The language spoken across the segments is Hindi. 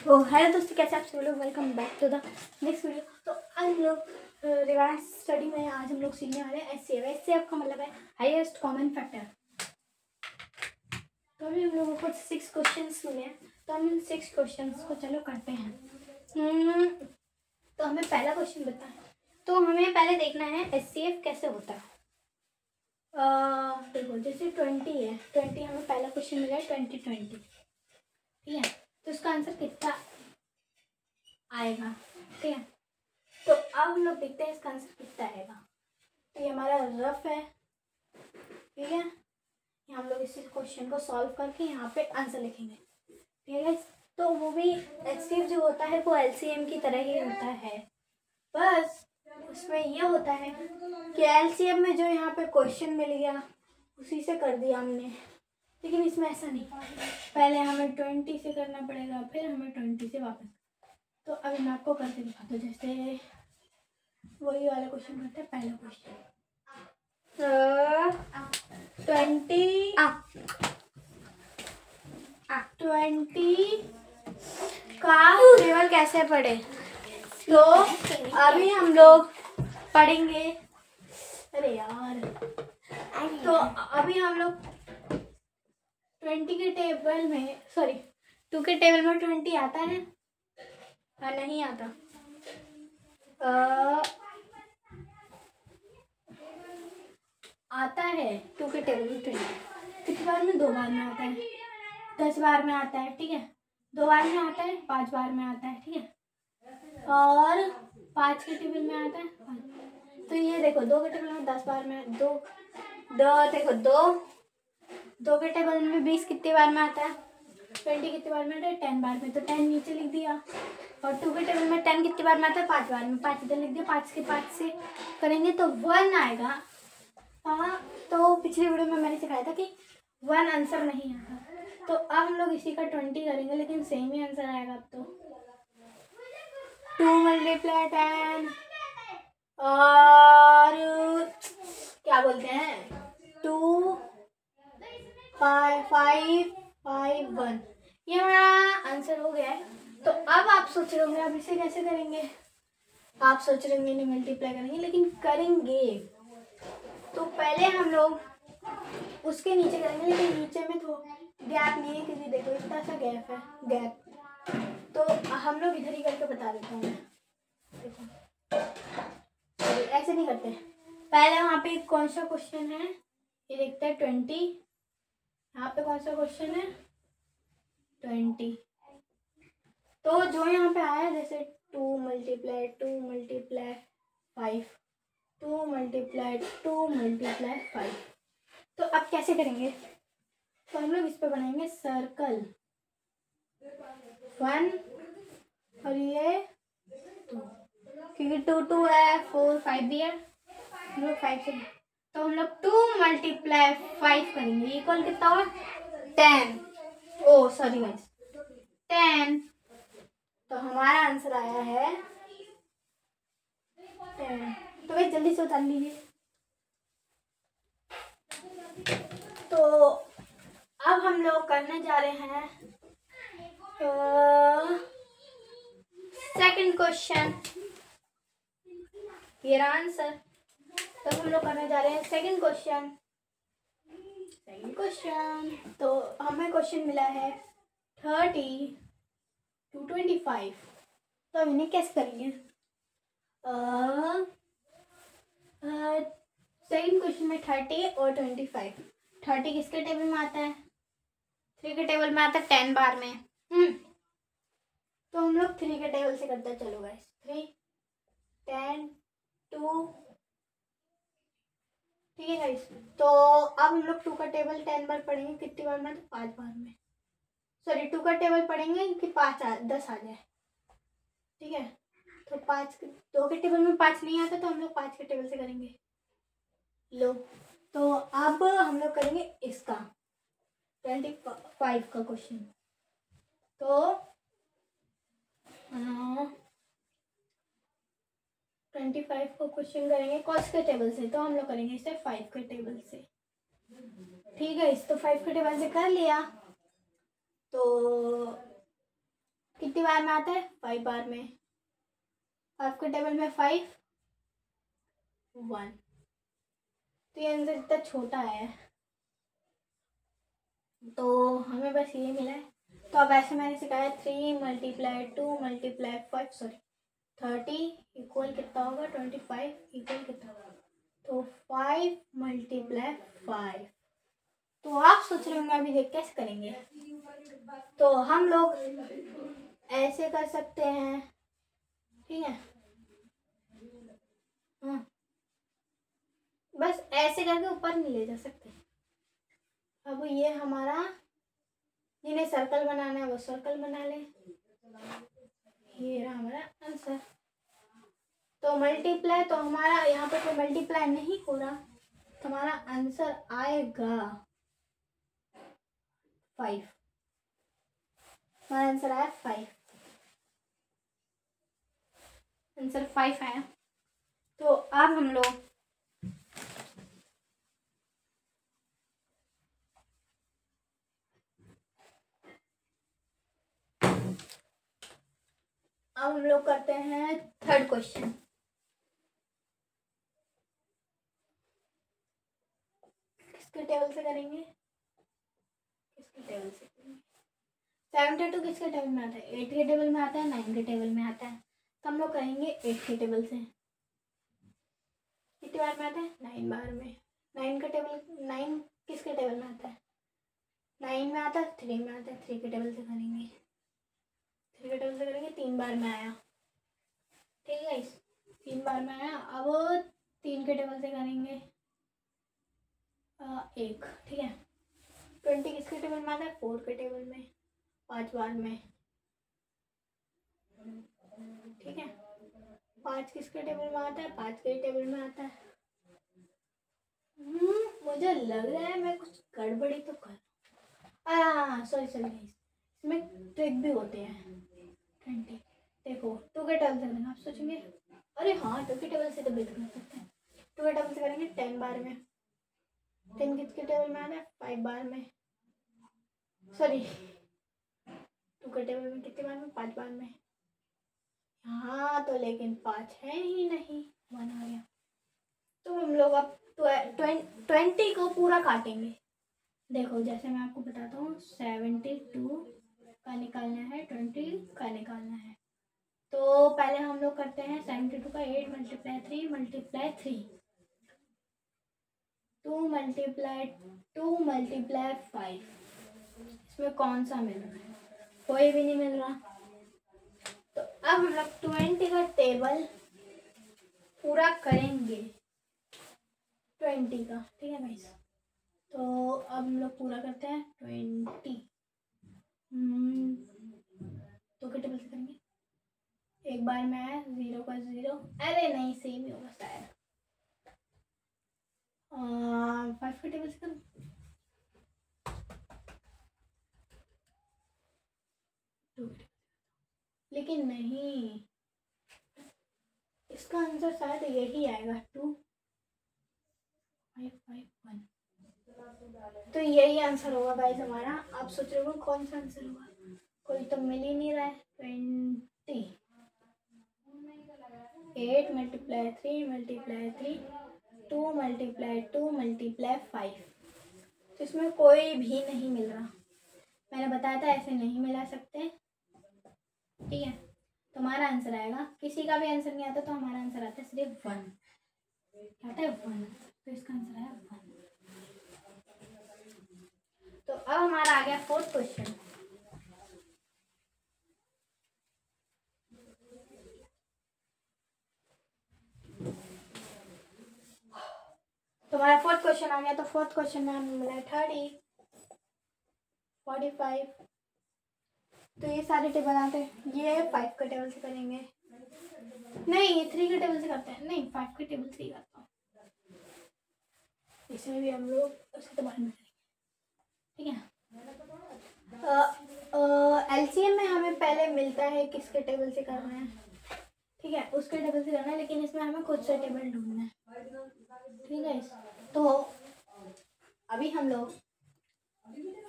तो हेलो दोस्तों, कैसे आप सब लोग। Welcome back to the next video. तो आज हम लोग रिवाइज स्टडी में आज हम लोग सीखने वाले हैं एचसीएफ का मतलब है हाईएस्ट कॉमन फैक्टर। तो अभी हम लोगों को 6 क्वेश्चंस मिले हैं, तो हम इन 6 क्वेश्चंस को चलो करते हैं। तो हमें पहला क्वेश्चन बताएं। तो हमें पहले देखना है एचसीएफ कैसे होता है। देखो जैसे 20 है, 20 हमें पहला क्वेश्चन मिला है 2020, ठीक है। तो इसका आंसर कितना आएगा, ठीक है। तो अब हम लोग देखते हैं इसका आंसर कितना आएगा। तो ये हमारा रफ है, ठीक है। हम लोग इसी क्वेश्चन को सॉल्व करके यहाँ पे आंसर लिखेंगे, ठीक है। तो वो भी एचसीएफ जो होता है वो एलसीएम की तरह ही होता है, बस उसमें ये होता है कि एलसीएम में जो यहाँ पे क्वेश्चन मिल गया उसी से कर दिया हमने, लेकिन इसमें ऐसा नहीं। पहले हमें 20 से करना पड़ेगा, फिर हमें 20 से वापस। तो अभी मैं आपको करके दिखाता हूँ। जैसे वही वाला क्वेश्चन करते हैं। पहला क्वेश्चन 20 का टेबल कैसे पढ़े। तो अभी हम लोग पढ़ेंगे। अरे यार, तो अभी हम लोग 20 के टेबल में 2 के टेबल में 20 आता है। हाँ, नहीं आता। आता है 2 के टेबल में 20 कितनी बार में? 2 बार में आता है, 10 बार में आता है, ठीक है। 2 बार में आता है, 5 बार में आता है, ठीक है। और 5 के टेबल में आता है 5। तो ये देखो 2 के टेबल में 10 बार में, दो देखो 2 के टेबल में 20 कितनी बार में आता है, 20 कितनी बार में आता है, 10 बार में। तो 10 नीचे लिख दिया। और 2 के टेबल में 10 कितनी बार में आता है, 5 बार में। 5 इधर लिख दिया। 5 के 5 से करेंगे तो 1 आएगा। हाँ, तो पिछली वीडियो में मैंने सिखाया था कि 1 आंसर नहीं आता। तो अब हम लोग इसी का 20 करेंगे, लेकिन सेम ही आंसर आएगा। अब तो 2 × 10 और क्या बोलते हैं 2 5 5 5 1, ये हमारा आंसर हो गया है। तो अब आप सोच रहे होंगे अब इसे कैसे करेंगे। आप सोच रहे होंगे नहीं मल्टीप्लाई करेंगे, लेकिन करेंगे। तो पहले हम लोग उसके नीचे करेंगे, लेकिन नीचे में तो गैप नहीं है, क्योंकि देखो इतना सा गैप है, गैप। तो हम लोग इधर ही करके बता देता हूँ। देखो ऐसे नहीं करते। पहले वहाँ पे कौन सा क्वेश्चन है ये देखते हैं 20। यहाँ पे कौन सा क्वेश्चन है 20। तो जो यहाँ पे आया जैसे 2 × 5 2 × 5। तो अब कैसे करेंगे। तो हम लोग इस पे बनाएंगे सर्कल 1 और ये 2, क्योंकि 2 2 है, 4 5 भी है। हम लोग 5 से, तो हम लोग 2 × 5 करेंगे, इक्वल कितना होगा 10। ओ सॉरी गाइस, 10। तो हमारा आंसर आया है 10। तो भाई जल्दी से उतार लीजिए। तो अब हम लोग करने जा रहे हैं सेकंड क्वेश्चन, ये आंसर। तो हम लोग करने जा रहे हैं सेकंड क्वेश्चन। तो हमें क्वेश्चन मिला है 30 to 25। तो अब इन्हें कैसे करेंगे। सेकंड क्वेश्चन में 30 और 25। 30 किसके टेबल में आता है, 3 के टेबल में आता है 10 बार में। तो हम लोग 3 के टेबल से करते हैं। चलो गाइस 3 10 2, ठीक है गाइस। तो अब हम लोग 2 का टेबल 10 बार पढ़ेंगे, कितनी बार में, तो 5 बार में। सॉरी 2 का टेबल पढ़ेंगे कि 10 आ जाए, ठीक है। तो 2 के टेबल में 5 नहीं आता, तो हम लोग 5 के टेबल से करेंगे। लो, तो अब हम लोग करेंगे इसका 25 का क्वेश्चन। तो 25 को क्वेश्चन करेंगे कौन के टेबल से। तो हम लोग करेंगे इसे 5 के टेबल से, ठीक है। इस तो 5 के टेबल से कर लिया। तो कितनी बार में आता है? 5 बार में। 5 के टेबल में 5 1। तो ये आंसर इतना छोटा है, तो हमें बस ये मिला है। तो अब ऐसे मैंने सिखाया 3 × 2 × 5 सॉरी 30 इक्वल कितना होगा? 25 इक्वल कितना होगा? तो 5 × 5। तो आप सोच रहे होंगे अभी देख कैसे करेंगे, तो हम लोग ऐसे कर सकते हैं, ठीक है। हाँ, बस ऐसे करके ऊपर नहीं ले जा सकते। अब ये हमारा, जिन्हें सर्कल बनाना है वो सर्कल बना ले। ये रहा हमारा आंसर। तो मल्टीप्लाई, तो हमारा यहाँ पे कोई मल्टीप्लाई नहीं हो रहा, तो हमारा आंसर आएगा 5। हमारा आंसर आया 5। आंसर 5 आया। तो अब हम लोग करते हैं थर्ड क्वेश्चन। किसके टेबल से करेंगे? किसके टेबल से करेंगे? 72 किसके टेबल में आता है? 8 के टेबल में आता है, 9 के टेबल में आता है। तो हम लोग करेंगे 8 के टेबल से। कितनी बार में आता है? 9 बार में। 9 का टेबल, 9 किसके टेबल में आता है? 9 में आता है, 3 में आता है। 3 के टेबल से करेंगे। 3 के टेबल से करेंगे, 3 बार में आया, ठीक है गाइस, 3 बार में आया। अब 3 के टेबल से करेंगे 1, ठीक है। 20 किसके टेबल में आता है? 4 के टेबल में, 5 बार में, ठीक है। 5 किसके टेबल में आता है? 5 के टेबल में आता है। मुझे लग रहा है मैं कुछ गड़बड़ी तो कर, सॉरी इसमें ट्रिक भी होते हैं। 20 देखो 2 के टेबल से करेंगे, आप सोचेंगे अरे हाँ 2 के टेबल से तो बिल्कुल कर सकते हैं। 2 के टेबल से करेंगे 10 बार में। 10 किसके टेबल में आता है? 5 बार में, सॉरी 2 के टेबल में कितने बार में? 5 बार में। हाँ तो लेकिन 5 है ही नहीं, 1 आ गया। तो हम लोग अब 20 को पूरा काटेंगे। देखो जैसे मैं आपको बताता हूँ, 72 का निकालना है, 20 का निकालना है। तो पहले हम लोग करते हैं 72 का 8 × 3 × 3 2 × 5। इसमें कौन सा मिल रहा है? कोई भी नहीं मिल रहा। तो अब हम लोग 20 का टेबल पूरा करेंगे, 20 का, ठीक है भाई। तो अब हम लोग पूरा करते हैं 20। तो के टेबल से करेंगे, एक बार में आया 0 का 0, अरे नहीं सेम ही होगा शायद। 5 के टेबल से करूँ, लेकिन नहीं, इसका आंसर शायद यही आएगा 2 5 5 1। तो यही आंसर होगा गाइस हमारा। आप सोच रहे हो कौन सा आंसर होगा? कोई तो मिल ही नहीं रहा है। 20 8 × 3 × 3 2 × 2 × 5। तो इसमें कोई भी नहीं मिल रहा, मैंने बताया था ऐसे नहीं मिला सकते, ठीक है। तो हमारा आंसर आएगा, किसी का भी आंसर नहीं आता तो हमारा आंसर आता है सिर्फ 1, आता है 1। तो इसका आंसर है 1। तो अब हमारा आ गया फोर्थ क्वेश्चन। तो हमारा फोर्थ क्वेश्चन आ गया। तो फोर्थ क्वेश्चन में हमें मिला 30 45। तो ये सारे टेबल आते हैं, ये 5 के टेबल से करेंगे, नहीं ये 3 के टेबल से करते हैं, नहीं 5 के टेबल से ही करता हूँ। इसमें भी हम लोग उसके तो बाद में करेंगे, ठीक है। LCM में हमें पहले मिलता है किसके टेबल से करना है, ठीक है, उसके टेबल से करना है, लेकिन इसमें हमें खुद से टेबल ढूंढना है, ठीक है। तो अभी हम लोग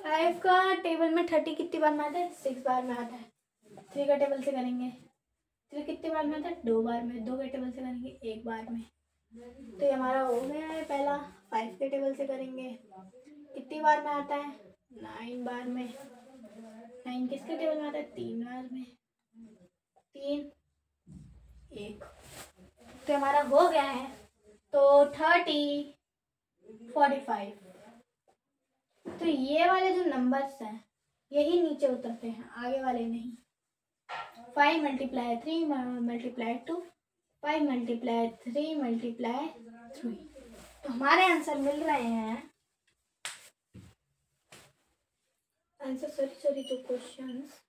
5 का टेबल में 30 कितनी बार में आता है? 6 बार में आता है। 3 के टेबल से करेंगे। 3 कितने बार में आता है? 2 बार में। 2 के टेबल से करेंगे 1 बार में। तो ये हमारा हो गया है पहला। 5 के टेबल से करेंगे, कितनी बार में आता है? 9 बार में। 9 किसके टेबल में आता है? 3 बार में। 3 1। तो हमारा हो गया है। तो 30 45। तो ये वाले जो नंबर्स हैं यही नीचे उतरते हैं, आगे वाले नहीं। 5 × 3 × 2, 5 × 3 × 3। तो हमारे आंसर मिल रहे हैं। आंसर सॉरी तो क्वेश्चंस।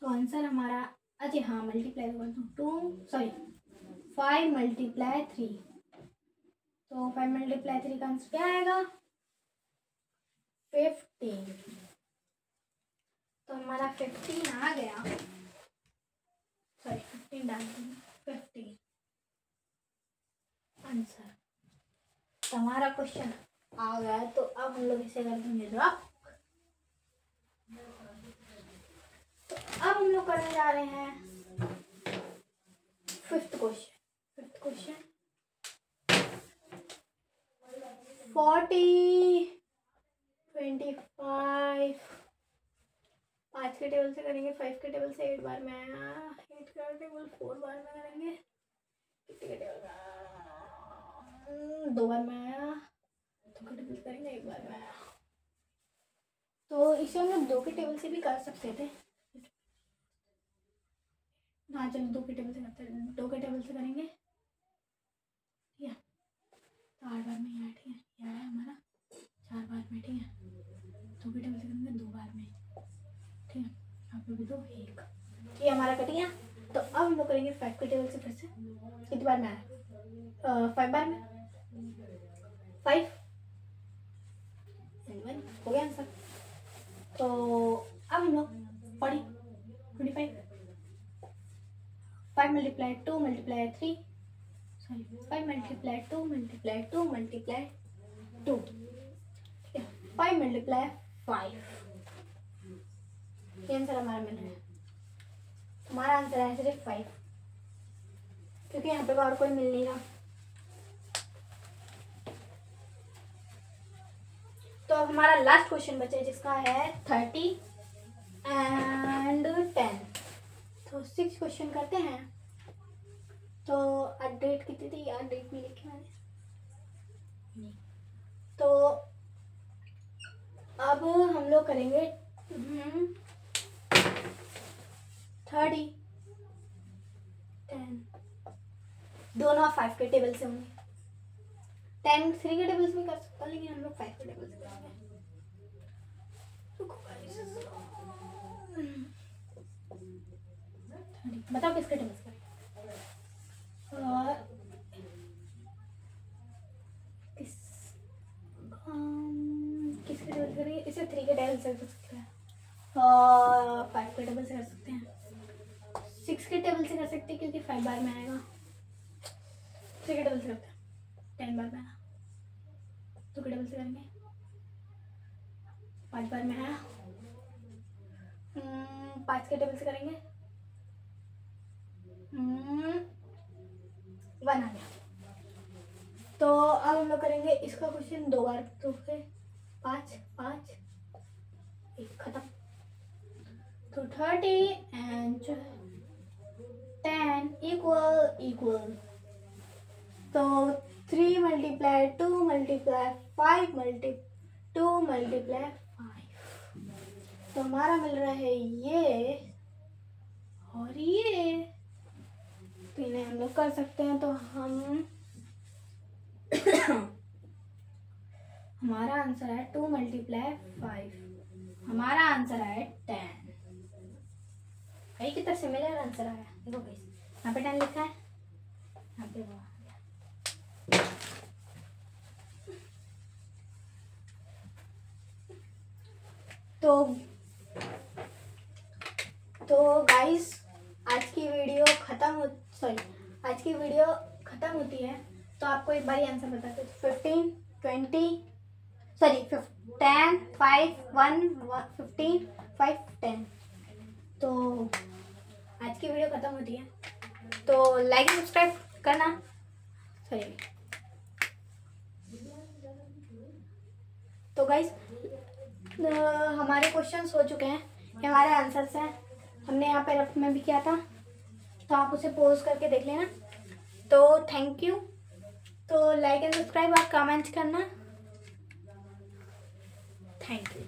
तो आंसर हमारा, अच्छा हाँ मल्टीप्लाई कर दूँ 5 × 3। तो 5 × 3 का आंसर क्या आएगा? 15। तो हमारा 15 आ गया। सॉरी 15 डाल दूँ, 15 आंसर। तो हमारा क्वेश्चन आ गया। तो अब हम लोग इसे कर देंगे ड्रॉप। तो अब हम लोग करने जा रहे हैं 5th क्वेश्चन। 40 25। 5 के टेबल से करेंगे, 5 के टेबल से 8 बार में आया। 8 का टेबल 4 बार में करेंगे, कितने के टेबल में? 2 बार में आया। 2 के टेबल से करेंगे 1 बार में आया। तो इसे हम लोग 2 के टेबल से भी कर सकते थे। हाँ चलो 2 के टेबल से करते हैं। 2 के टेबल से करेंगे, ठीक है। तो 8 बार में यहाँ, ठीक है। यह है हमारा 4 बार में, ठीक है। 2 के टेबल से करेंगे 2 बार में, ठीक है। यहाँ पे भी 2 1, ये हमारा कट गया। तो अब हम लोग करेंगे 5 के टेबल से फिर से। कितनी बार में आया? 5 बार में। 5 and 1 हो गया आंसर। तो अब हम लोग 40 25। 5 × 2 × 3, सॉरी 5 × 2 × 2 × 2, ठीक है। 5 × 5, ये आंसर हमारा मिल रहा है। हमारा आंसर है सिर्फ 5, क्योंकि यहाँ पे और कोई मिल नहीं रहा। तो अब हमारा लास्ट क्वेश्चन बचा है, जिसका है 30 and 10। तो 6 क्वेश्चन करते हैं। तो डेट कितनी थी यार? डेट नहीं लिखी मैंने। तो अब हम लोग करेंगे 30 10। दोनों 5 के टेबल से होंगे। 10 3 के टेबल से भी कर सकता हूँ, लेकिन हम लोग 5 के टेबल से करेंगे। बताओ किसके टेबल से करेंगे? और किसके टेबल से करेंगे? इसे 3 के टेबल से कर सकते हैं, और 5 के टेबल से कर सकते हैं, 6 के टेबल से कर सकते हैं क्योंकि 5 बार में आएगा। 3 के टेबल से करते हैं, 10 बार में आएगा। 2 के टेबल से करेंगे, 5 बार में आया। 5 के टेबल से करेंगे, 1 आ गया। तो अब हम लोग करेंगे इसका क्वेश्चन 2 बार। तो फिर 5 5 1 खत्म। तो 30 and 10 इक्वल। तो 3 × 2 × 5 × 2 × 5। तो हमारा मिल रहा है ये और ये। तो इन्हें हम लोग कर सकते हैं। तो हम हमारा आंसर है 2 × 5। हमारा आंसर है 10। भाई कितना सिमिलर आंसर आया। देखो गाइस, यहाँ पे 10 लिखा है, यहाँ पे वो आ गया। तो गाइस आज की वीडियो खत्म होती है। तो आपको एक बार आंसर बताते 15 20 सॉरी 10 5 1 15 5 10। तो आज की वीडियो ख़त्म होती है, तो लाइक सब्सक्राइब करना। सॉरी, तो गाइस हमारे क्वेश्चंस हो चुके हैं, ये हमारे आंसर्स हैं। हमने यहाँ पे रफ में भी किया था, तो आप उसे पोज करके देख लेना। तो थैंक यू। तो लाइक एंड सब्सक्राइब और कमेंट करना। Thank you.